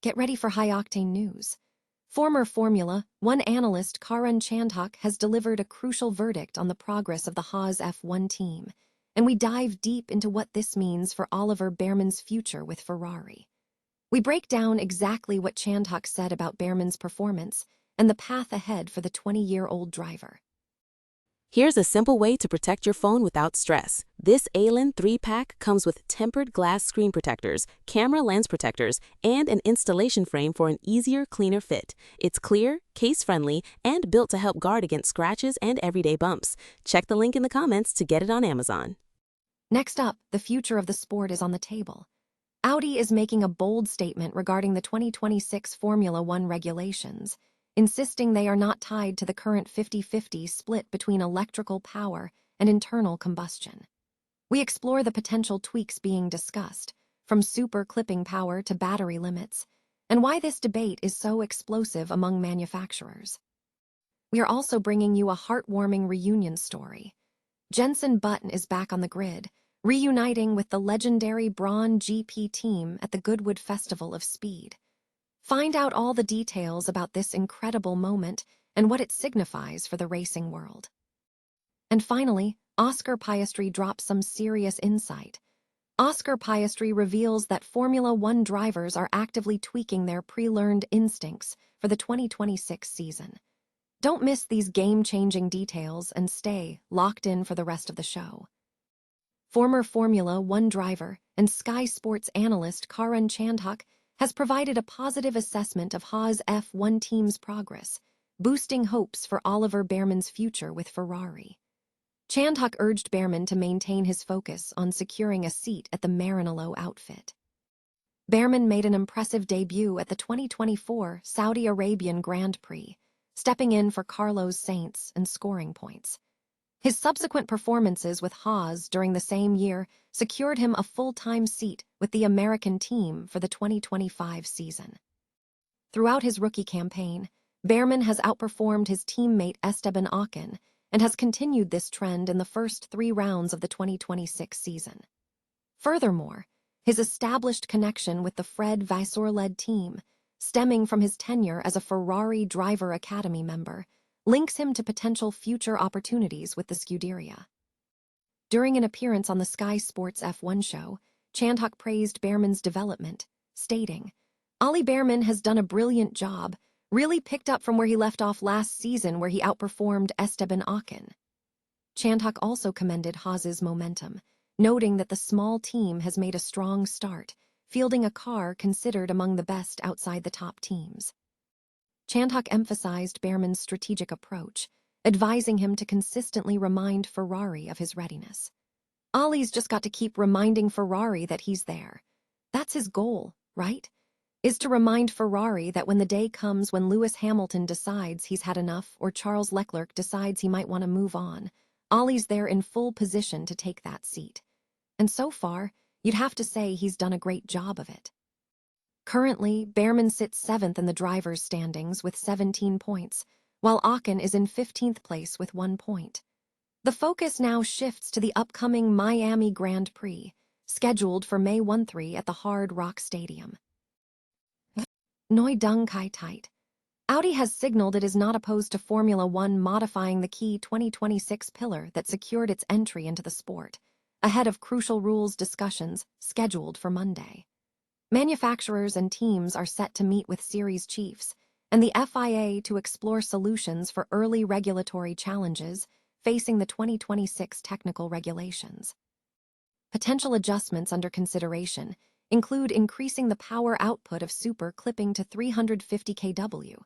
Get ready for high-octane news. Former Formula One analyst Karun Chandhok has delivered a crucial verdict on the progress of the Haas F1 team, and we dive deep into what this means for Oliver Bearman's future with Ferrari. We break down exactly what Chandhok said about Bearman's performance and the path ahead for the 20-year-old driver. Here's a simple way to protect your phone without stress. This ALAN 3-pack comes with tempered glass screen protectors, camera lens protectors, and an installation frame for an easier, cleaner fit. It's clear, case-friendly, and built to help guard against scratches and everyday bumps. Check the link in the comments to get it on Amazon. Next up, the future of the sport is on the table. Audi is making a bold statement regarding the 2026 Formula One regulations, insisting they are not tied to the current 50-50 split between electrical power and internal combustion. We explore the potential tweaks being discussed, from super clipping power to battery limits, and why this debate is so explosive among manufacturers. We are also bringing you a heartwarming reunion story. Jenson Button is back on the grid, reuniting with the legendary Brawn GP team at the Goodwood Festival of Speed. Find out all the details about this incredible moment and what it signifies for the racing world. And finally, Piastri drops some serious insight. Piastri reveals that Formula One drivers are actively tweaking their pre-learned instincts for the 2026 season. Don't miss these game-changing details and stay locked in for the rest of the show. Former Formula One driver and Sky Sports analyst Karun Chandhok has provided a positive assessment of Haas F1 team's progress, boosting hopes for Oliver Bearman's future with Ferrari. Chandhok urged Bearman to maintain his focus on securing a seat at the Maranello outfit. Bearman made an impressive debut at the 2024 Saudi Arabian Grand Prix, stepping in for Carlos Sainz and scoring points. His subsequent performances with Haas during the same year secured him a full-time seat with the American team for the 2025 season. Throughout his rookie campaign, Bearman has outperformed his teammate Esteban Ocon and has continued this trend in the first 3 rounds of the 2026 season. Furthermore, his established connection with the Fred Vasseur-led team, stemming from his tenure as a Ferrari Driver Academy member, links him to potential future opportunities with the Scuderia. During an appearance on the Sky Sports F1 show, Chandhok praised Bearman's development, stating, "Ollie Bearman has done a brilliant job, really picked up from where he left off last season where he outperformed Esteban Ocon." Chandhok also commended Haas's momentum, noting that the small team has made a strong start, fielding a car considered among the best outside the top teams. Chandhok emphasized Bearman's strategic approach, advising him to consistently remind Ferrari of his readiness. Ollie's just got to keep reminding Ferrari that he's there. That's his goal, right? Is to remind Ferrari that when the day comes when Lewis Hamilton decides he's had enough or Charles Leclerc decides he might want to move on, Ollie's there in full position to take that seat. And so far, you'd have to say he's done a great job of it. Currently, Bearman sits 7th in the drivers' standings with 17 points, while Ocon is in 15th place with 1 point. The focus now shifts to the upcoming Miami Grand Prix, scheduled for May 13 at the Hard Rock Stadium. Neu Dung Kai Tight. Audi has signaled it is not opposed to Formula One modifying the key 2026 pillar that secured its entry into the sport, ahead of crucial rules discussions scheduled for Monday. Manufacturers and teams are set to meet with series chiefs and the FIA to explore solutions for early regulatory challenges facing the 2026 technical regulations. Potential adjustments under consideration include increasing the power output of super clipping to 350 kW,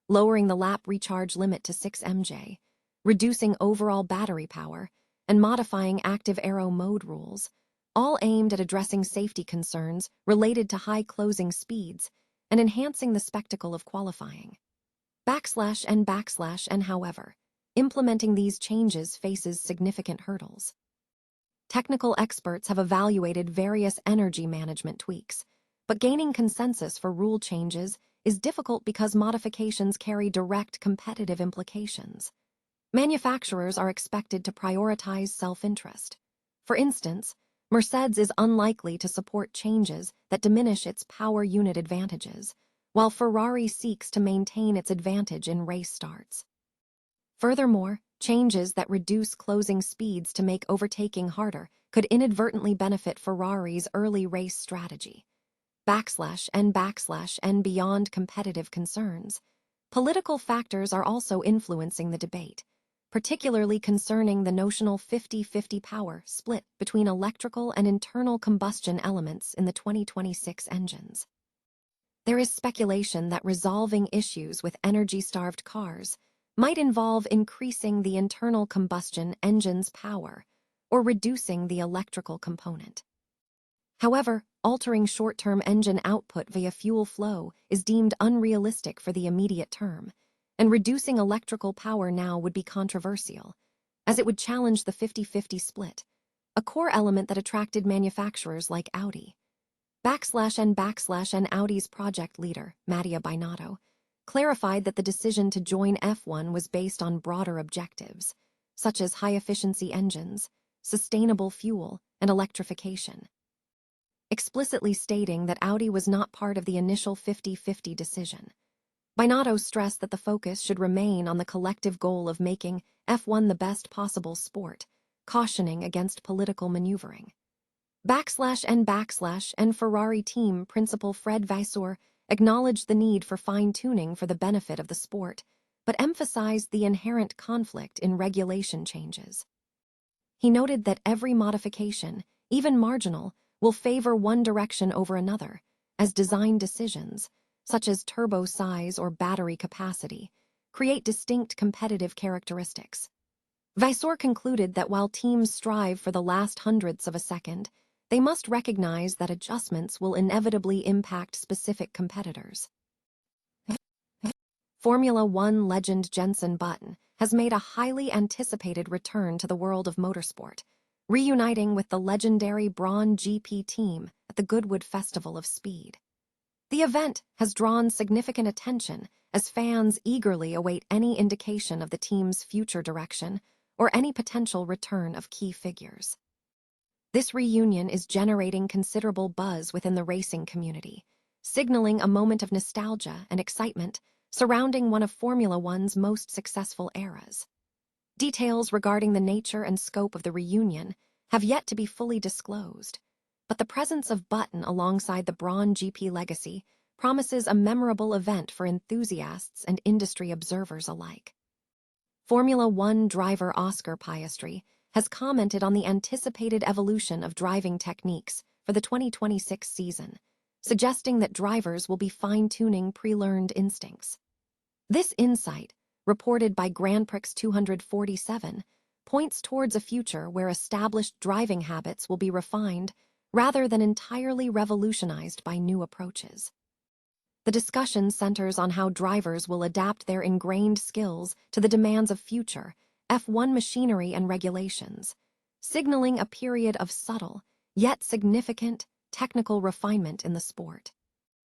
lowering the lap recharge limit to 6 mJ, reducing overall battery power, and modifying active aero mode rules, all aimed at addressing safety concerns related to high closing speeds and enhancing the spectacle of qualifying. And however, implementing these changes faces significant hurdles. Technical experts have evaluated various energy management tweaks, but gaining consensus for rule changes is difficult because modifications carry direct competitive implications. Manufacturers are expected to prioritize self-interest. For instance, Mercedes is unlikely to support changes that diminish its power unit advantages, while Ferrari seeks to maintain its advantage in race starts. Furthermore, changes that reduce closing speeds to make overtaking harder could inadvertently benefit Ferrari's early race strategy. And beyond competitive concerns, political factors are also influencing the debate, particularly concerning the notional 50-50 power split between electrical and internal combustion elements in the 2026 engines. There is speculation that resolving issues with energy-starved cars might involve increasing the internal combustion engine's power or reducing the electrical component. However, altering short-term engine output via fuel flow is deemed unrealistic for the immediate term, and reducing electrical power now would be controversial, as it would challenge the 50-50 split, a core element that attracted manufacturers like Audi. And Audi's project leader, Mattia Binotto, clarified that the decision to join F1 was based on broader objectives, such as high-efficiency engines, sustainable fuel, and electrification, explicitly stating that Audi was not part of the initial 50-50 decision. Binotto stressed that the focus should remain on the collective goal of making F1 the best possible sport, cautioning against political maneuvering. And Ferrari team principal Fred Vasseur acknowledged the need for fine-tuning for the benefit of the sport, but emphasized the inherent conflict in regulation changes. He noted that every modification, even marginal, will favor one direction over another, as design decisions, such as turbo size or battery capacity, create distinct competitive characteristics. Vasseur concluded that while teams strive for the last hundredths of a second, they must recognize that adjustments will inevitably impact specific competitors. Formula One legend Jenson Button has made a highly anticipated return to the world of motorsport, reuniting with the legendary Brawn GP team at the Goodwood Festival of Speed. The event has drawn significant attention as fans eagerly await any indication of the team's future direction or any potential return of key figures. This reunion is generating considerable buzz within the racing community, signaling a moment of nostalgia and excitement surrounding one of Formula One's most successful eras. Details regarding the nature and scope of the reunion have yet to be fully disclosed, but the presence of Button alongside the Brawn GP legacy promises a memorable event for enthusiasts and industry observers alike. Formula One driver Oscar Piastri has commented on the anticipated evolution of driving techniques for the 2026 season, suggesting that drivers will be fine-tuning pre-learned instincts. This insight, reported by Grand Prix 247, points towards a future where established driving habits will be refined rather than entirely revolutionized by new approaches. The discussion centers on how drivers will adapt their ingrained skills to the demands of future F1 machinery and regulations, signaling a period of subtle, yet significant, technical refinement in the sport.